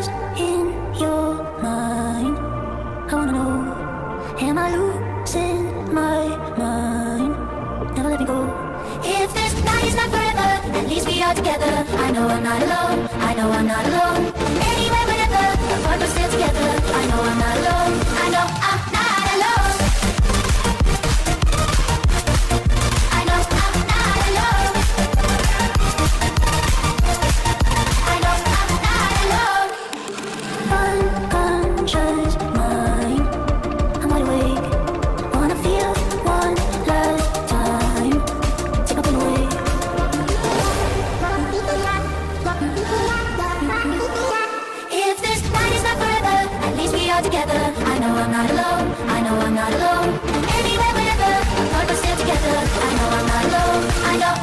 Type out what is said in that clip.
lost in your mind. I wanna know, am I losing my mind? Never let me go. If this night is not forever, at least we are together. I know I'm not alone, I know I'm not alone. Anywhere, whenever, apart but still together. I know I'm not alone, I know I'm not alone. I know I'm not alone. I know I'm not alone. Unconscious mind, I'm wide awake. Wanna feel one last time. Take up and away. If this night is not forever, at least we are together. I know I'm not alone, I know I'm not alone. Anywhere, whenever, apart but still together. I know I'm not alone, I know